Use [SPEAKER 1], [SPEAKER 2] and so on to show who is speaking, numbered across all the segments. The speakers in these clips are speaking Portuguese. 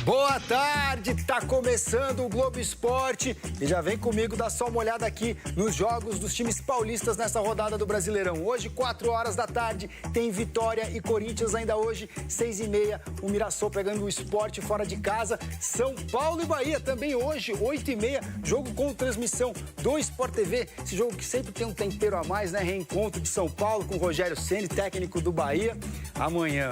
[SPEAKER 1] Boa tarde, tá começando o Globo Esporte e já vem comigo dar só uma olhada aqui nos jogos dos times paulistas nessa rodada do Brasileirão. Hoje, 4 horas da tarde, tem Vitória e Corinthians ainda hoje, 6h30, o Mirassol pegando o Sport fora de casa. São Paulo e Bahia também hoje, 8h30, jogo com transmissão do Sport TV. Esse jogo que sempre tem um tempero a mais, né? Reencontro de São Paulo com Rogério Ceni, técnico do Bahia. Amanhã,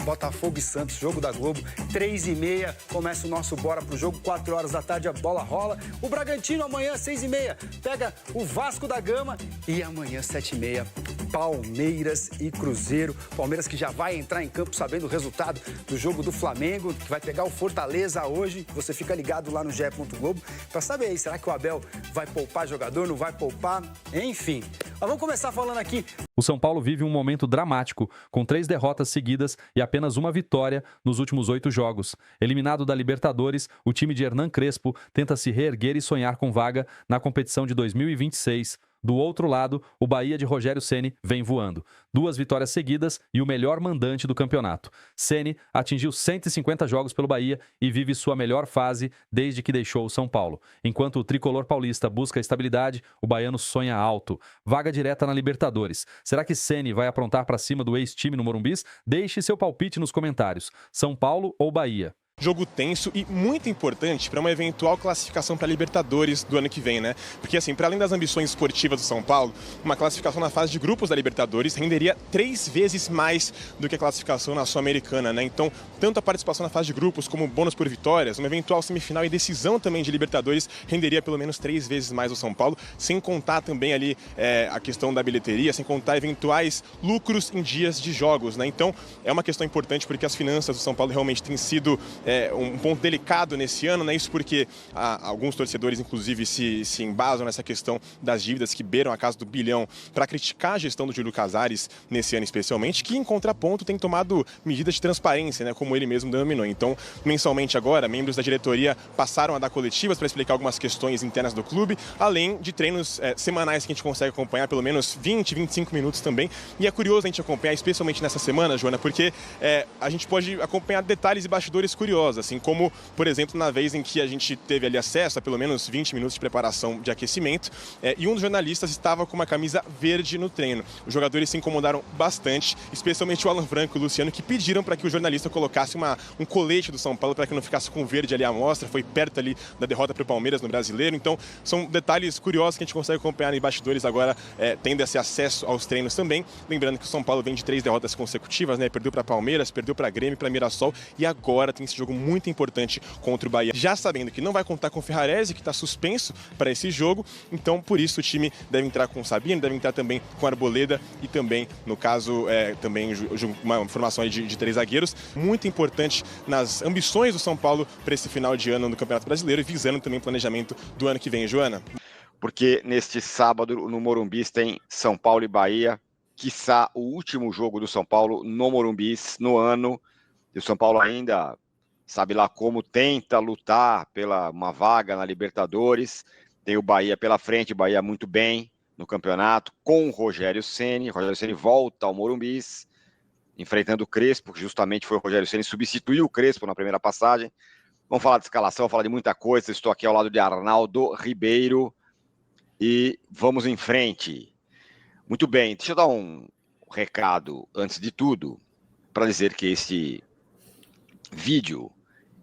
[SPEAKER 1] Botafogo e Santos, jogo da Globo, 3h30, começa o nosso Bora pro jogo, 4 horas da tarde a bola rola. O Bragantino amanhã, 6h30, pega o Vasco da Gama e amanhã, 7h30, Palmeiras e Cruzeiro. Palmeiras que já vai entrar em campo sabendo o resultado do jogo do Flamengo, que vai pegar o Fortaleza hoje. Você fica ligado lá no GE. Globo para saber aí, será que o Abel vai poupar jogador, não vai poupar? Enfim, mas vamos começar falando aqui.
[SPEAKER 2] O São Paulo vive um momento dramático, com 3 derrotas seguidas e apenas uma vitória nos últimos 8 jogos. Eliminado da Libertadores, o time de Hernan Crespo tenta se reerguer e sonhar com vaga na competição de 2026. Do outro lado, o Bahia de Rogério Ceni vem voando. 2 vitórias seguidas e o melhor mandante do campeonato. Ceni atingiu 150 jogos pelo Bahia e vive sua melhor fase desde que deixou o São Paulo. Enquanto o tricolor paulista busca estabilidade, o baiano sonha alto. Vaga direta na Libertadores. Será que Ceni vai aprontar para cima do ex-time no Morumbis? Deixe seu palpite nos comentários. São Paulo ou Bahia?
[SPEAKER 3] Jogo tenso e muito importante para uma eventual classificação para a Libertadores do ano que vem, né? Porque, assim, para além das ambições esportivas do São Paulo, uma classificação na fase de grupos da Libertadores renderia 3 vezes mais do que a classificação na Sul-Americana, né? Então, tanto a participação na fase de grupos como bônus por vitórias, uma eventual semifinal e decisão também de Libertadores renderia pelo menos 3 vezes mais o São Paulo, sem contar também ali a questão da bilheteria, sem contar eventuais lucros em dias de jogos, né? Então, é uma questão importante porque as finanças do São Paulo realmente têm sido um ponto delicado nesse ano, né? Isso porque alguns torcedores, inclusive, se embasam nessa questão das dívidas que beiram a casa do bilhão para criticar a gestão do Júlio Casares nesse ano especialmente, que em contraponto tem tomado medidas de transparência, né? Como ele mesmo denominou. Então, mensalmente agora, membros da diretoria passaram a dar coletivas para explicar algumas questões internas do clube, além de treinos semanais que a gente consegue acompanhar pelo menos 20, 25 minutos também. E é curioso a gente acompanhar, especialmente nessa semana, Joana, porque a gente pode acompanhar detalhes e bastidores curiosos, assim como, por exemplo, na vez em que a gente teve ali acesso a pelo menos 20 minutos de preparação de aquecimento e um dos jornalistas estava com uma camisa verde no treino. Os jogadores se incomodaram bastante, especialmente o Alan Franco e o Luciano, que pediram para que o jornalista colocasse um colete do São Paulo para que não ficasse com verde ali à mostra. Foi perto ali da derrota para o Palmeiras no Brasileiro. Então, são detalhes curiosos que a gente consegue acompanhar em bastidores agora, tendo esse acesso aos treinos também. Lembrando que o São Paulo vem de 3 derrotas consecutivas, né? Perdeu para Palmeiras, perdeu para Grêmio, para Mirassol e agora tem esse jogo muito importante contra o Bahia, já sabendo que não vai contar com o Ferrarese, que está suspenso para esse jogo, então por isso o time deve entrar com o Sabino, deve entrar também com a Arboleda e também, no caso, também uma formação aí de 3 zagueiros, muito importante nas ambições do São Paulo para esse final de ano no Campeonato Brasileiro e visando também o planejamento do ano que vem, Joana.
[SPEAKER 4] Porque neste sábado no Morumbis tem São Paulo e Bahia, quiçá o último jogo do São Paulo no Morumbis no ano, e o São Paulo ainda sabe lá como tenta lutar pela uma vaga na Libertadores. Tem o Bahia pela frente, o Bahia muito bem no campeonato, com o Rogério Ceni. Rogério Ceni volta ao Morumbis, enfrentando o Crespo, que justamente foi o Rogério Ceni, substituiu o Crespo na primeira passagem. Vamos falar de escalação, vamos falar de muita coisa. Estou aqui ao lado de Arnaldo Ribeiro e vamos em frente. Muito bem, deixa eu dar um recado, antes de tudo, para dizer que este vídeo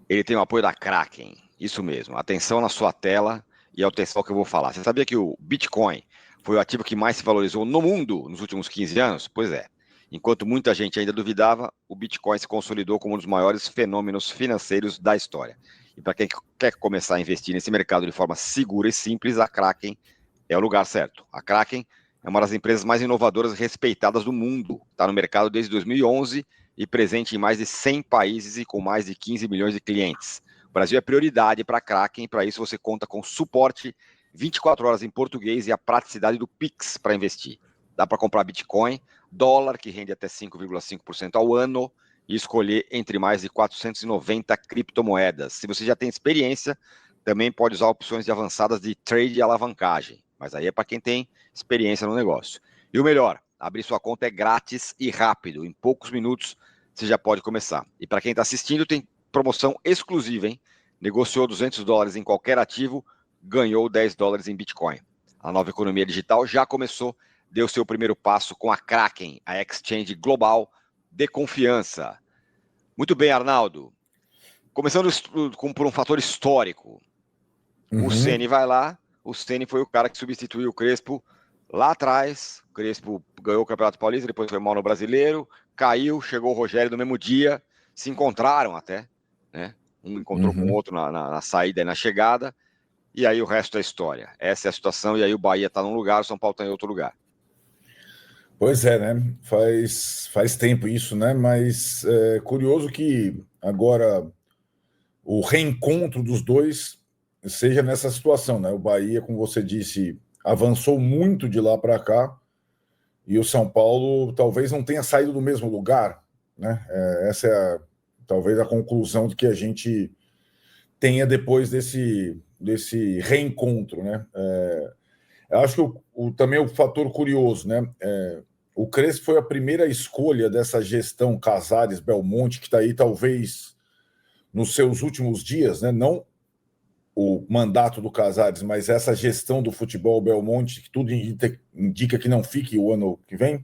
[SPEAKER 4] ele tem o apoio da Kraken, isso mesmo, atenção na sua tela e atenção ao que eu vou falar. Você sabia que o Bitcoin foi o ativo que mais se valorizou no mundo nos últimos 15 anos? Pois é, enquanto muita gente ainda duvidava, o Bitcoin se consolidou como um dos maiores fenômenos financeiros da história. E para quem quer começar a investir nesse mercado de forma segura e simples, a Kraken é o lugar certo. A Kraken é uma das empresas mais inovadoras e respeitadas do mundo, está no mercado desde 2011 e presente em mais de 100 países e com mais de 15 milhões de clientes. O Brasil é prioridade para a Kraken, para isso você conta com suporte 24 horas em português e a praticidade do Pix para investir. Dá para comprar Bitcoin, dólar, que rende até 5,5% ao ano, e escolher entre mais de 490 criptomoedas. Se você já tem experiência, também pode usar opções de avançadas de trade e alavancagem, mas aí é para quem tem experiência no negócio. E o melhor, abrir sua conta é grátis e rápido, em poucos minutos você já pode começar. E para quem está assistindo, tem promoção exclusiva, hein? Negociou $200 em qualquer ativo, ganhou $10 em Bitcoin. A nova economia digital já começou, deu seu primeiro passo com a Kraken, a exchange global de confiança. Muito bem, Arnaldo. Começando por um fator histórico. O Ceni vai lá, o Ceni foi o cara que substituiu o Crespo lá atrás. O Crespo ganhou o Campeonato Paulista, depois foi mal no Brasileiro, caiu, chegou o Rogério no mesmo dia, se encontraram até, né? Um encontrou com o outro na saída e na chegada, e aí o resto é história. Essa é a situação, e aí o Bahia está num lugar, o São Paulo está em outro lugar.
[SPEAKER 5] Pois é, né? Faz tempo isso, né? Mas é curioso que agora o reencontro dos dois seja nessa situação, né? O Bahia, como você disse, avançou muito de lá para cá, e o São Paulo talvez não tenha saído do mesmo lugar, né? Essa é talvez a conclusão de que a gente tenha depois desse reencontro, né? Eu acho que também o fator curioso, né? O Crespo foi a primeira escolha dessa gestão Casares-Belmonte, que está aí talvez nos seus últimos dias, né? Não o mandato do Casares, mas essa gestão do futebol Belmonte, que tudo indica que não fique o ano que vem.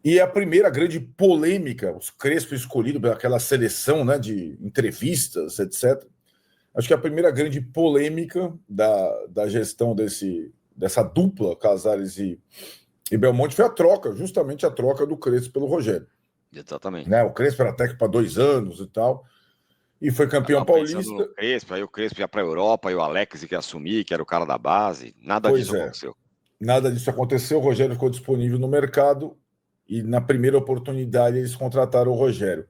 [SPEAKER 5] E a primeira grande polêmica, o Crespo escolhido pelaquela seleção, né, de entrevistas, etc. Acho que a primeira grande polêmica da gestão dessa dupla, Casares e Belmonte, foi justamente a troca do Crespo pelo Rogério.
[SPEAKER 4] Exatamente.
[SPEAKER 5] Né, o Crespo era técnico para 2 anos e tal, e foi campeão paulista.
[SPEAKER 4] Aí o Crespo ia para a Europa, e o Alex que ia assumir, que era o cara da base. Nada disso aconteceu.
[SPEAKER 5] Nada disso aconteceu, o Rogério ficou disponível no mercado, e na primeira oportunidade eles contrataram o Rogério.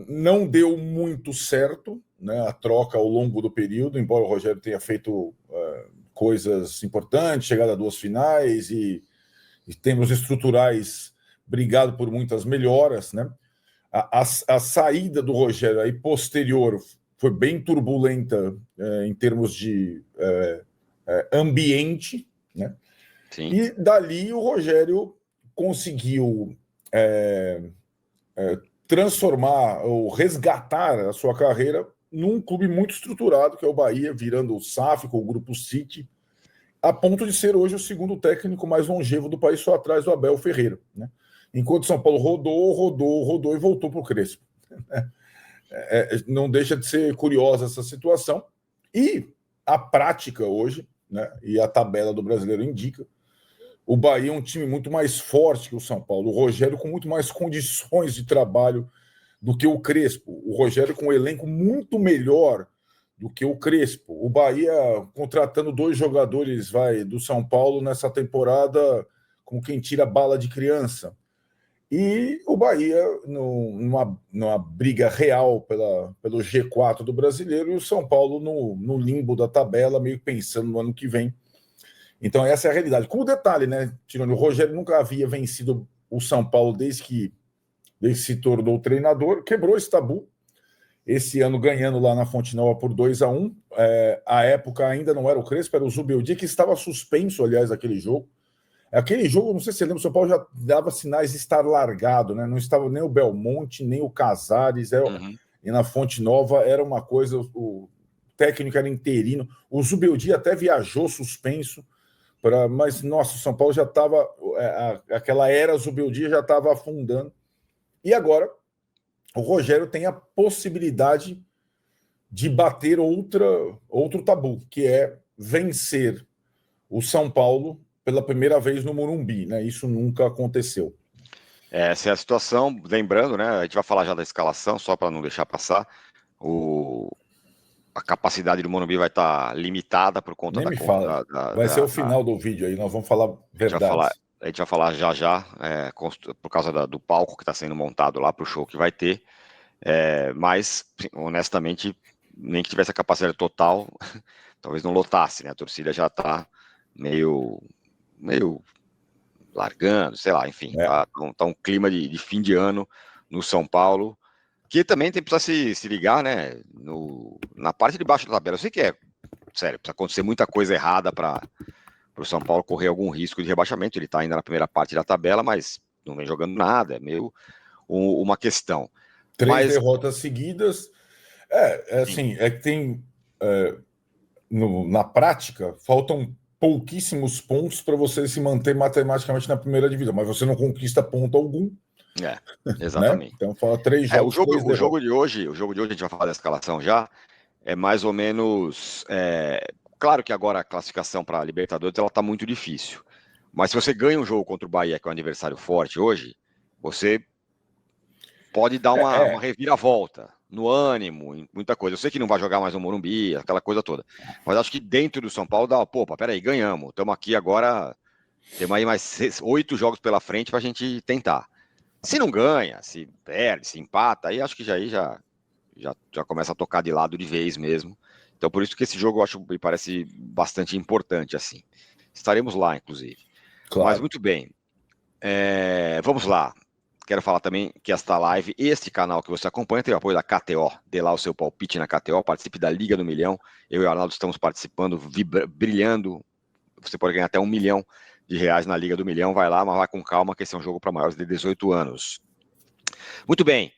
[SPEAKER 5] Não deu muito certo, né, a troca ao longo do período, embora o Rogério tenha feito coisas importantes, chegado a 2 finais e em termos estruturais brigado por muitas melhoras, né? A saída do Rogério aí posterior foi bem turbulenta em termos de ambiente, né?
[SPEAKER 4] Sim.
[SPEAKER 5] E dali o Rogério conseguiu transformar ou resgatar a sua carreira num clube muito estruturado, que é o Bahia, virando o SAF com o Grupo City, a ponto de ser hoje o segundo técnico mais longevo do país, só atrás do Abel Ferreira, né? Enquanto São Paulo rodou e voltou para o Crespo. Não deixa de ser curiosa essa situação. E a prática hoje, né, e a tabela do Brasileiro indica, o Bahia é um time muito mais forte que o São Paulo. O Rogério com muito mais condições de trabalho do que o Crespo. O Rogério com um elenco muito melhor do que o Crespo. O Bahia contratando 2 jogadores do São Paulo nessa temporada, como quem tira bala de criança. E o Bahia numa briga real pelo G4 do Brasileiro, e o São Paulo no limbo da tabela, meio pensando no ano que vem. Então essa é a realidade. Com o detalhe, né, Tironi, o Rogério nunca havia vencido o São Paulo desde que se tornou treinador, quebrou esse tabu. Esse ano ganhando lá na Fonte Nova por 2-1. A época ainda não era o Crespo, era o Zubeldia, que estava suspenso, aliás, daquele jogo. Aquele jogo, não sei se você lembra, o São Paulo já dava sinais de estar largado, né? Não estava nem o Belmonte, nem o Casares. E na Fonte Nova era uma coisa, o técnico era interino. O Zubeldia até viajou suspenso, mas, nossa, o São Paulo já estava... aquela era Zubeldia já estava afundando. E agora, o Rogério tem a possibilidade de bater outro tabu, que é vencer o São Paulo pela primeira vez no Morumbi, né? Isso nunca aconteceu.
[SPEAKER 4] Essa é a situação. Lembrando, né? A gente vai falar já da escalação, só para não deixar passar. A capacidade do Morumbi vai estar limitada por conta
[SPEAKER 5] Nem me fala. Vai ser o final do vídeo aí, nós vamos falar verdade.
[SPEAKER 4] A gente vai falar já, por causa do palco que está sendo montado lá para o show que vai ter. Mas, honestamente, nem que tivesse a capacidade total, talvez não lotasse, né? A torcida já está meio largando, sei lá, enfim. Tá um clima de fim de ano no São Paulo, que também precisa se ligar, né? Na parte de baixo da tabela. Eu sei que sério, precisa acontecer muita coisa errada para o São Paulo correr algum risco de rebaixamento. Ele está ainda na primeira parte da tabela, mas não vem jogando nada, é meio uma questão.
[SPEAKER 5] 3 derrotas seguidas. Assim, é que tem... na prática, faltam pouquíssimos pontos para você se manter matematicamente na primeira divisão, mas você não conquista ponto algum.
[SPEAKER 4] Exatamente.
[SPEAKER 5] Né? Então, fala 3 jogos.
[SPEAKER 4] O jogo de hoje, a gente vai falar da escalação já, é mais ou menos... claro que agora a classificação para a Libertadores ela está muito difícil, mas se você ganha um jogo contra o Bahia, que é um adversário forte hoje, você pode dar uma reviravolta no ânimo, em muita coisa. Eu sei que não vai jogar mais no Morumbi, aquela coisa toda, mas acho que dentro do São Paulo dá, peraí, ganhamos, estamos aqui agora, temos aí mais 8 jogos pela frente para a gente tentar. Se não ganha, se perde, se empata, aí acho que já começa a tocar de lado de vez mesmo. Então por isso que esse jogo eu acho, me parece bastante importante, assim. Estaremos lá, inclusive. Claro. Mas muito bem. Vamos lá. Quero falar também que esta live, este canal que você acompanha, tem o apoio da KTO. Dê lá o seu palpite na KTO, participe da Liga do Milhão. Eu e o Arnaldo estamos participando, brilhando. Você pode ganhar até R$1 milhão na Liga do Milhão. Vai lá, mas vai com calma, que esse é um jogo para maiores de 18 anos. Muito bem.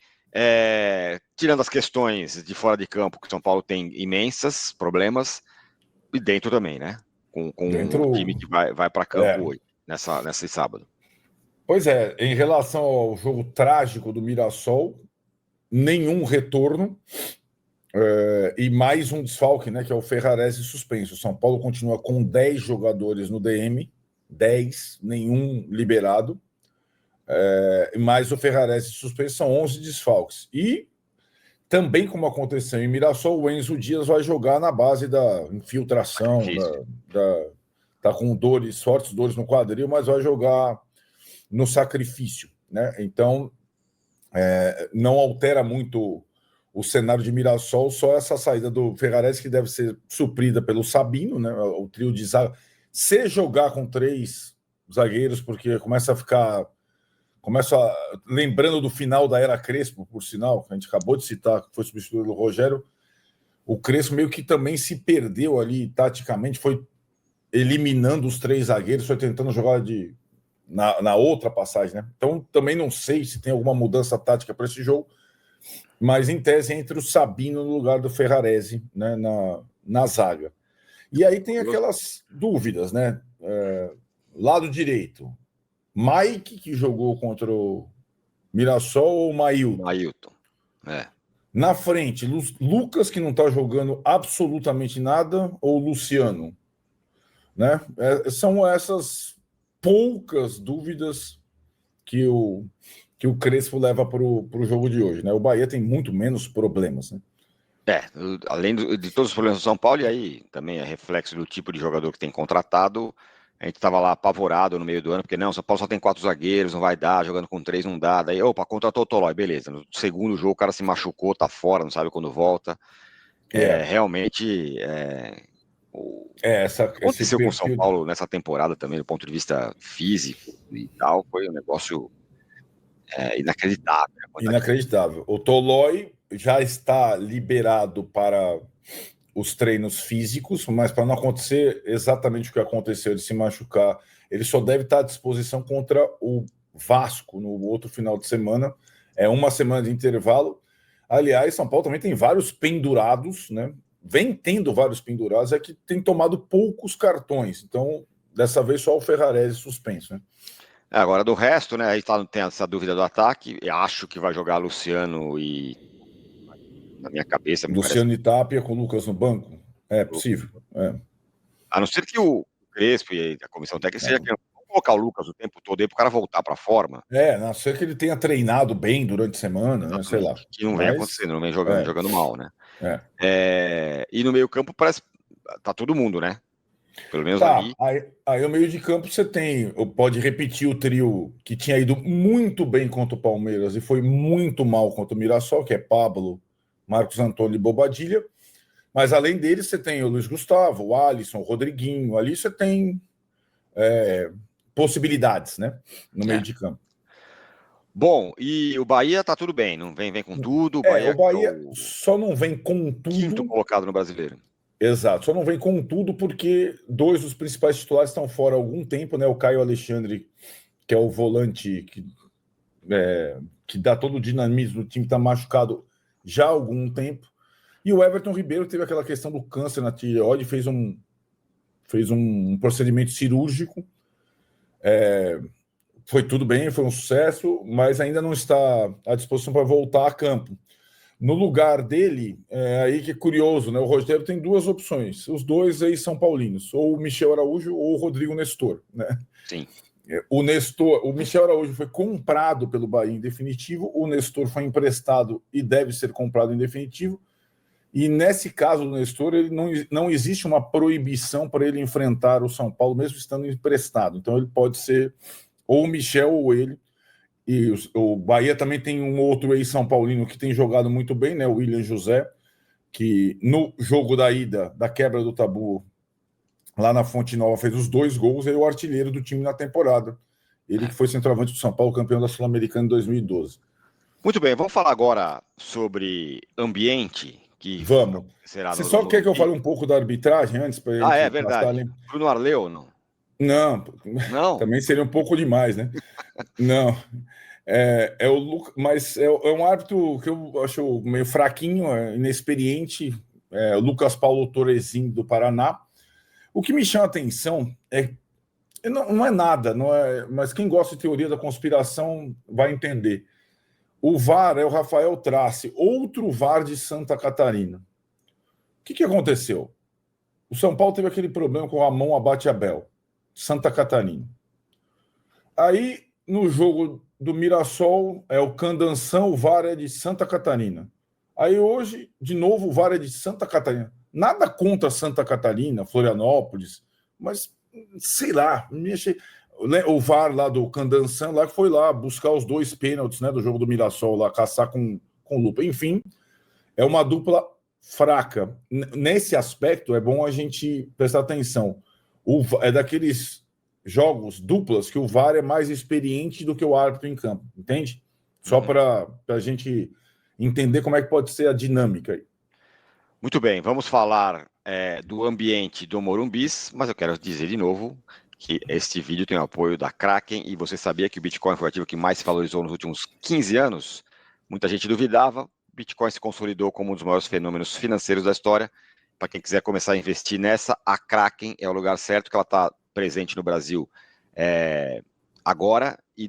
[SPEAKER 4] Tirando as questões de fora de campo, que o São Paulo tem imensas problemas, e dentro também, né? Com um time que vai para campo hoje, nesse sábado.
[SPEAKER 5] Pois é, em relação ao jogo trágico do Mirassol, nenhum retorno e mais um desfalque, né, que é o Ferrarese suspenso. O São Paulo continua com 10 jogadores no DM, 10, nenhum liberado, mais o Ferrarese suspenso, são 11 desfalques. E também, como aconteceu em Mirassol, o Enzo Dias vai jogar na base da infiltração, tá com fortes dores no quadril, mas vai jogar no sacrifício, né? Então, não altera muito o cenário de Mirassol, só essa saída do Ferrarese, que deve ser suprida pelo Sabino, né? O trio de zaga. Se jogar com 3 zagueiros, porque lembrando do final da era Crespo, por sinal, que a gente acabou de citar, que foi substituído pelo Rogério, o Crespo meio que também se perdeu ali taticamente, foi eliminando os 3 zagueiros, foi tentando jogar na outra passagem, né? Então, também não sei se tem alguma mudança tática para esse jogo, mas em tese entre o Sabino no lugar do Ferrarese, né, na zaga. E aí tem aquelas dúvidas, né? Lado direito, Mike, que jogou contra o Mirassol, ou Mailton?
[SPEAKER 4] Mailton,
[SPEAKER 5] Na frente, Lucas, que não está jogando absolutamente nada, ou Luciano? Né? São essas poucas dúvidas que o Crespo leva para o jogo de hoje, né? O Bahia tem muito menos problemas, né?
[SPEAKER 4] Além de todos os problemas do São Paulo, e aí também é reflexo do tipo de jogador que tem contratado. A gente estava lá apavorado no meio do ano, porque não, São Paulo só tem 4 zagueiros, não vai dar, jogando com 3 não dá. Daí, contratou o Tolói, beleza. No segundo jogo o cara se machucou, tá fora, não sabe quando volta. Realmente... aconteceu com o São Paulo nessa temporada também, do ponto de vista físico e tal, foi um negócio inacreditável.
[SPEAKER 5] Inacreditável. O Tolói já está liberado para os treinos físicos, mas para não acontecer exatamente o que aconteceu, de se machucar, ele só deve estar à disposição contra o Vasco no outro final de semana. É uma semana de intervalo. Aliás, São Paulo também tem vários pendurados, né? Vem tendo vários pendurados, é que tem tomado poucos cartões. Então, dessa vez, só o Ferrarese suspenso, né?
[SPEAKER 4] Agora, do resto, né? Aí tem essa dúvida do ataque. Eu acho que vai jogar Luciano e... Na minha cabeça...
[SPEAKER 5] Luciano e Tapia com o Lucas no banco? É possível.
[SPEAKER 4] A não ser que o Crespo e a comissão técnica seja que colocar o Lucas o tempo todo aí para o cara voltar para a forma.
[SPEAKER 5] A não ser que ele tenha treinado bem durante a semana, né? Sei lá.
[SPEAKER 4] Que não vem acontecendo, não vem jogando mal, né? E no meio campo parece tá todo mundo, né? Pelo menos ali.
[SPEAKER 5] Aí no meio de campo você pode repetir o trio que tinha ido muito bem contra o Palmeiras e foi muito mal contra o Mirassol, que é Pablo, Marcos Antônio e Bobadilha. Mas além deles você tem o Luiz Gustavo, o Alisson, o Rodriguinho. Ali você tem possibilidades, né? No meio de campo.
[SPEAKER 4] Bom, e o Bahia tá tudo bem, não vem com tudo.
[SPEAKER 5] O Bahia só não vem com tudo.
[SPEAKER 4] Quinto colocado no Brasileiro.
[SPEAKER 5] Exato, só não vem com tudo porque 2 dos principais titulares estão fora há algum tempo, né? O Caio Alexandre, que é o volante que que dá todo o dinamismo do time, está machucado já há algum tempo. E o Everton Ribeiro teve aquela questão do câncer na tireoide, fez um procedimento cirúrgico. Foi tudo bem, foi um sucesso, mas ainda não está à disposição para voltar a campo. No lugar dele, aí que é curioso, né? O Rogério tem duas opções, os dois aí são paulinos, ou o Michel Araújo ou o Rodrigo Nestor, né?
[SPEAKER 4] Sim.
[SPEAKER 5] O Michel Araújo foi comprado pelo Bahia em definitivo, o Nestor foi emprestado e deve ser comprado em definitivo. E nesse caso do Nestor, ele não existe uma proibição para ele enfrentar o São Paulo, mesmo estando emprestado. Então ele pode ser ou o Michel ou ele. E o Bahia também tem um outro ex-São Paulino que tem jogado muito bem, né? O William José, que no jogo da ida, da quebra do tabu, lá na Fonte Nova, fez os 2 gols, é o artilheiro do time na temporada. Ele que foi centroavante do São Paulo, campeão da Sul-Americana em 2012.
[SPEAKER 4] Muito bem, vamos falar agora sobre ambiente.
[SPEAKER 5] Vamos. Você só quer que eu fale um pouco da arbitragem antes?
[SPEAKER 4] É verdade. Bruno Arleu, não?
[SPEAKER 5] Não, também seria um pouco demais, né? Não. Mas é um árbitro que eu acho meio fraquinho, inexperiente, o Lucas Paulo Torresin, do Paraná. O que me chama a atenção não é nada, mas quem gosta de teoria da conspiração vai entender. O VAR é o Rafael Trace, outro VAR de Santa Catarina. O que aconteceu? O São Paulo teve aquele problema com o Ramon Abate Abel, Santa Catarina. Aí, no jogo do Mirassol, o Candanção, o VAR é de Santa Catarina. Aí hoje, de novo, o VAR é de Santa Catarina. Nada contra Santa Catarina, Florianópolis, mas, sei lá, me achei... O VAR lá do Candanção, lá que foi lá buscar os 2 pênaltis, né, do jogo do Mirassol, lá caçar com lupa. Enfim, é uma dupla fraca. Nesse aspecto, é bom a gente prestar atenção. É daqueles jogos duplas que o VAR é mais experiente do que o árbitro em campo, entende? Só para a gente entender como é que pode ser a dinâmica aí.
[SPEAKER 4] Muito bem, vamos falar do ambiente do Morumbis, mas eu quero dizer de novo que este vídeo tem o apoio da Kraken, e você sabia que o Bitcoin foi o ativo que mais se valorizou nos últimos 15 anos? Muita gente duvidava, Bitcoin se consolidou como um dos maiores fenômenos financeiros da história. Para quem quiser começar a investir nessa, a Kraken é o lugar certo, que ela está presente no Brasil agora e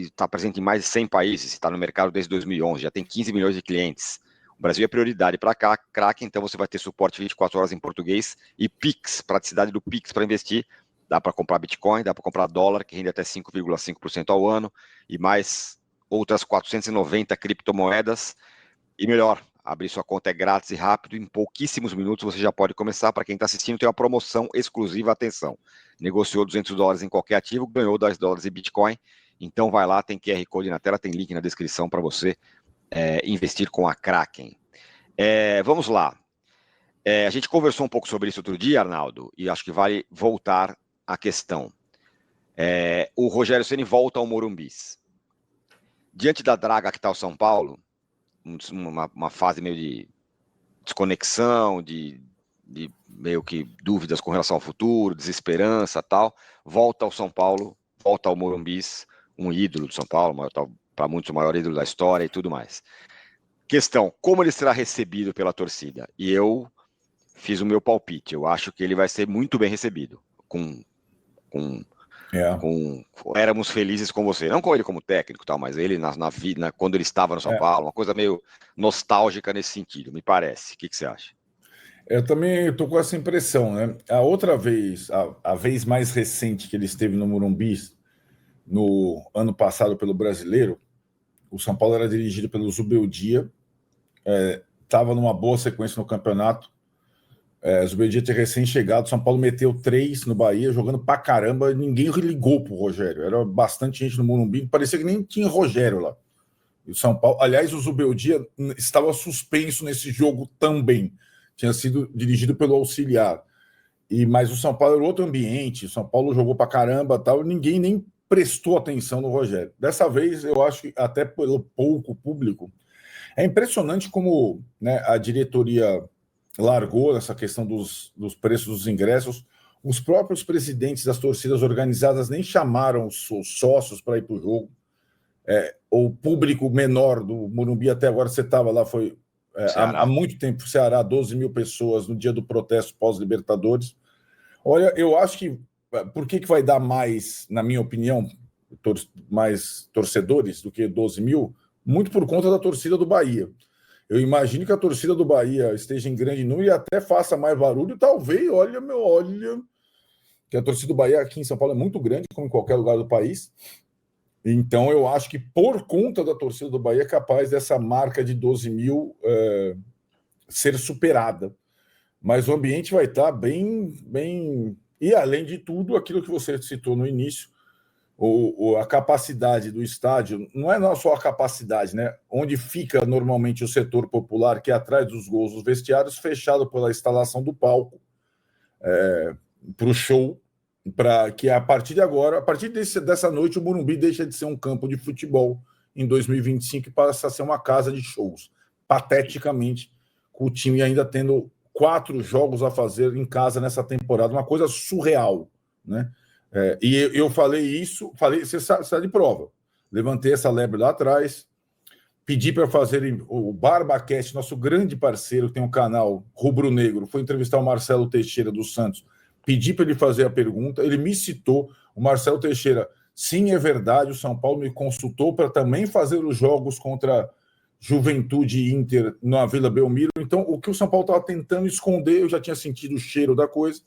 [SPEAKER 4] está presente em mais de 100 países, está no mercado desde 2011, já tem 15 milhões de clientes. O Brasil é prioridade para a Kraken, então você vai ter suporte 24 horas em português e Pix, praticidade do Pix para investir. Dá para comprar Bitcoin, dá para comprar dólar, que rende até 5,5% ao ano, e mais outras 490 criptomoedas. E melhor, abrir sua conta é grátis e rápido, em pouquíssimos minutos você já pode começar. Para quem está assistindo, tem uma promoção exclusiva, atenção. Negociou $200 em qualquer ativo, ganhou $10 em Bitcoin. Então vai lá, tem QR Code na tela, tem link na descrição para você investir com a Kraken. Vamos lá. A gente conversou um pouco sobre isso outro dia, Arnaldo, e acho que vale voltar à questão. O Rogério Ceni volta ao Morumbis. Diante da draga que está o São Paulo, uma fase meio de desconexão, de meio que dúvidas com relação ao futuro, desesperança e tal, volta ao São Paulo, volta ao Morumbis, um ídolo do São Paulo, para muitos o maior ídolo da história e tudo mais. Questão, como ele será recebido pela torcida? E eu fiz o meu palpite, eu acho que ele vai ser muito bem recebido, éramos felizes com você, não com ele como técnico, tal, mas ele na vida, quando ele estava no São Paulo, uma coisa meio nostálgica nesse sentido, me parece. O que você acha?
[SPEAKER 5] Eu também estou com essa impressão, né? A outra vez, a vez mais recente que ele esteve no Morumbi, no ano passado pelo Brasileiro, o São Paulo era dirigido pelo Zubeldia, estava numa boa sequência no campeonato. Zubeldia tinha recém-chegado, São Paulo meteu 3 no Bahia, jogando pra caramba, ninguém ligou pro Rogério, era bastante gente no Morumbi, parecia que nem tinha Rogério lá. E o São Paulo, aliás, o Zubeldia estava suspenso nesse jogo também, tinha sido dirigido pelo auxiliar, mas o São Paulo era outro ambiente, o São Paulo jogou pra caramba, tal, ninguém nem prestou atenção no Rogério. Dessa vez, eu acho que até pelo pouco público, é impressionante como, né, a diretoria largou essa questão dos preços dos ingressos. Os próprios presidentes das torcidas organizadas nem chamaram os sócios para ir para o jogo. o público menor do Morumbi até agora, você estava lá, foi há muito tempo, Ceará, 12 mil pessoas no dia do protesto pós-Libertadores. Olha, eu acho que, por que vai dar mais, na minha opinião, mais torcedores do que 12 mil? Muito por conta da torcida do Bahia. Eu imagino que a torcida do Bahia esteja em grande número e até faça mais barulho, talvez, olha, que a torcida do Bahia aqui em São Paulo é muito grande, como em qualquer lugar do país. Então, eu acho que por conta da torcida do Bahia é capaz dessa marca de 12 mil ser superada. Mas o ambiente vai estar bem... E, além de tudo, aquilo que você citou no início, a capacidade do estádio, não é só a capacidade, né? Onde fica normalmente o setor popular, que é atrás dos gols dos vestiários, fechado pela instalação do palco para o show, para que a partir de agora, a partir dessa noite, o Morumbi deixa de ser um campo de futebol em 2025 e passa a ser uma casa de shows, pateticamente, com o time ainda tendo 4 jogos a fazer em casa nessa temporada, uma coisa surreal, né? E eu falei isso, você está de prova. Levantei essa lebre lá atrás, pedi para fazerem o BarbaCast, nosso grande parceiro, que tem um canal rubro-negro, foi entrevistar o Marcelo Teixeira dos Santos, pedi para ele fazer a pergunta, ele me citou, o Marcelo Teixeira, sim, é verdade, o São Paulo me consultou para também fazer os jogos contra Juventude e Inter na Vila Belmiro. Então, o que o São Paulo estava tentando esconder, eu já tinha sentido o cheiro da coisa.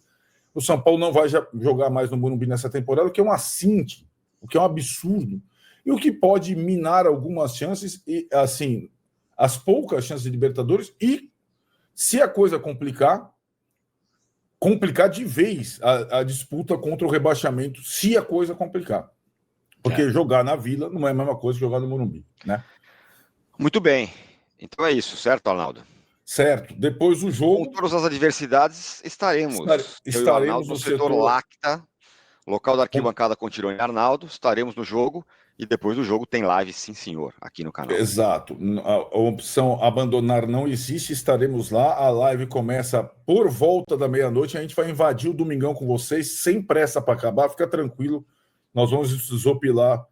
[SPEAKER 5] O São Paulo não vai jogar mais no Morumbi nessa temporada, o que é um assinte, o que é um absurdo, e o que pode minar algumas chances, e assim, as poucas chances de Libertadores, e se a coisa complicar de vez a disputa contra o rebaixamento, se a coisa complicar. Porque jogar na Vila não é a mesma coisa que jogar no Morumbi, né?
[SPEAKER 4] Muito bem. Então é isso, certo, Arnaldo?
[SPEAKER 5] Certo. Depois do jogo... Com
[SPEAKER 4] todas as adversidades, estaremos no setor Lacta, local da arquibancada com Tirone e Arnaldo, estaremos no jogo, e depois do jogo tem live, sim senhor, aqui no canal.
[SPEAKER 5] Exato. A opção abandonar não existe, estaremos lá, a live começa por volta da meia-noite, a gente vai invadir o domingão com vocês, sem pressa para acabar, fica tranquilo, nós vamos desopilar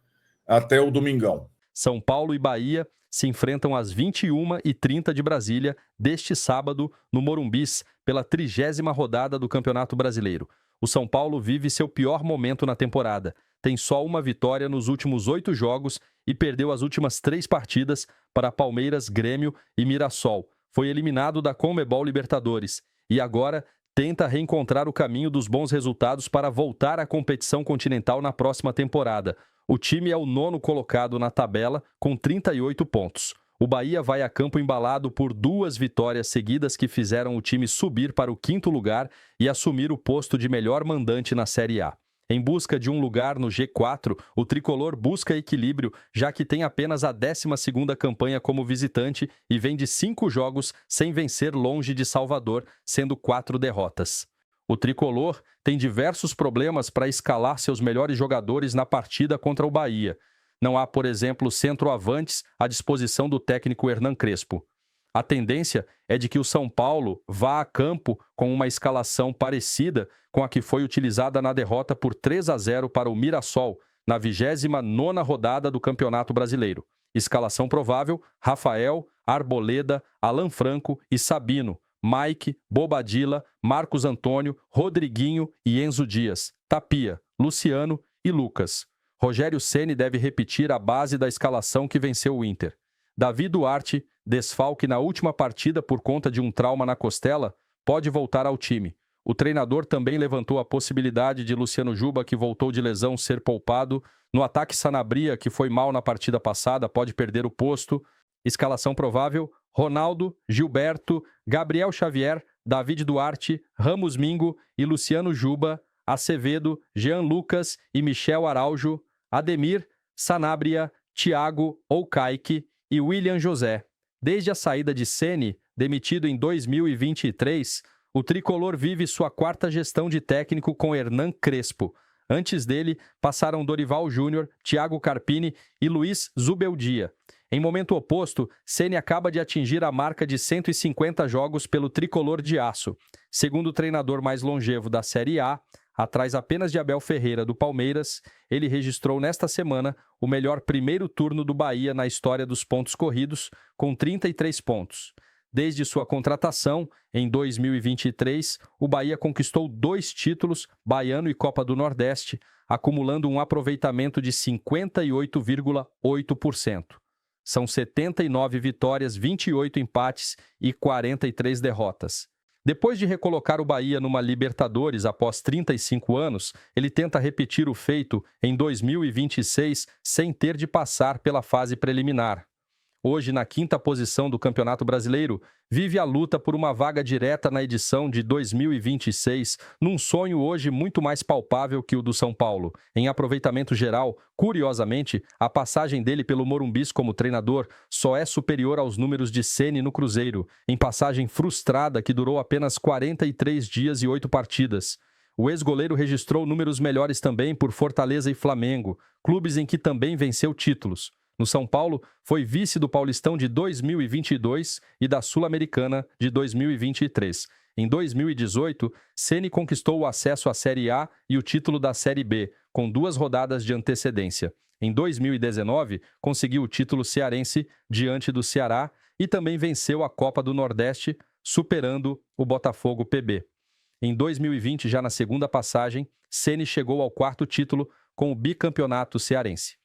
[SPEAKER 5] até o domingão.
[SPEAKER 2] São Paulo e Bahia se enfrentam às 21h30 de Brasília, deste sábado, no Morumbis, pela 30ª rodada do Campeonato Brasileiro. O São Paulo vive seu pior momento na temporada. Tem só uma vitória nos últimos 8 jogos e perdeu as últimas 3 partidas para Palmeiras, Grêmio e Mirassol. Foi eliminado da Conmebol Libertadores e agora tenta reencontrar o caminho dos bons resultados para voltar à competição continental na próxima temporada. O time é o 9º colocado na tabela, com 38 pontos. O Bahia vai a campo embalado por 2 vitórias seguidas que fizeram o time subir para o 5º lugar e assumir o posto de melhor mandante na Série A. Em busca de um lugar no G4, o tricolor busca equilíbrio, já que tem apenas a 12ª campanha como visitante e vem de 5 jogos sem vencer longe de Salvador, sendo 4 derrotas. O tricolor tem diversos problemas para escalar seus melhores jogadores na partida contra o Bahia. Não há, por exemplo, centroavantes à disposição do técnico Hernan Crespo. A tendência é de que o São Paulo vá a campo com uma escalação parecida com a que foi utilizada na derrota por 3-0 para o Mirassol, na 29ª rodada do Campeonato Brasileiro. Escalação provável: Rafael, Arboleda, Alan Franco e Sabino, Mike, Bobadilla, Marcos Antônio, Rodriguinho e Enzo Dias, Tapia, Luciano e Lucas. Rogério Ceni deve repetir a base da escalação que venceu o Inter. Davi Duarte, desfalque na última partida por conta de um trauma na costela, pode voltar ao time. O treinador também levantou a possibilidade de Luciano Juba, que voltou de lesão, ser poupado. No ataque, Sanabria, que foi mal na partida passada, pode perder o posto. Escalação provável: Ronaldo, Gilberto, Gabriel Xavier, David Duarte, Ramos Mingo e Luciano Juba, Acevedo, Jean Lucas e Michel Araújo, Ademir, Sanabria, Thiago ou Kaique e William José. Desde a saída de Ceni, demitido em 2023, o tricolor vive sua 4ª gestão de técnico com Hernan Crespo. Antes dele, passaram Dorival Júnior, Thiago Carpini e Luiz Zubeldia. Em momento oposto, Ceni acaba de atingir a marca de 150 jogos pelo tricolor de aço. Segundo o treinador mais longevo da Série A, Atrás apenas de Abel Ferreira, do Palmeiras, ele registrou nesta semana o melhor primeiro turno do Bahia na história dos pontos corridos, com 33 pontos. Desde sua contratação, em 2023, o Bahia conquistou 2 títulos, Baiano e Copa do Nordeste, acumulando um aproveitamento de 58,8%. São 79 vitórias, 28 empates e 43 derrotas. Depois de recolocar o Bahia numa Libertadores após 35 anos, ele tenta repetir o feito em 2026 sem ter de passar pela fase preliminar. Hoje, na 5ª posição do Campeonato Brasileiro, vive a luta por uma vaga direta na edição de 2026, num sonho hoje muito mais palpável que o do São Paulo. Em aproveitamento geral, curiosamente, a passagem dele pelo Morumbis como treinador só é superior aos números de Ceni no Cruzeiro, em passagem frustrada que durou apenas 43 dias e 8 partidas. O ex-goleiro registrou números melhores também por Fortaleza e Flamengo, clubes em que também venceu títulos. No São Paulo, foi vice do Paulistão de 2022 e da Sul-Americana de 2023. Em 2018, Ceni conquistou o acesso à Série A e o título da Série B, com 2 rodadas de antecedência. Em 2019, conseguiu o título cearense diante do Ceará e também venceu a Copa do Nordeste, superando o Botafogo PB. Em 2020, já na segunda passagem, Ceni chegou ao 4º título com o bicampeonato cearense.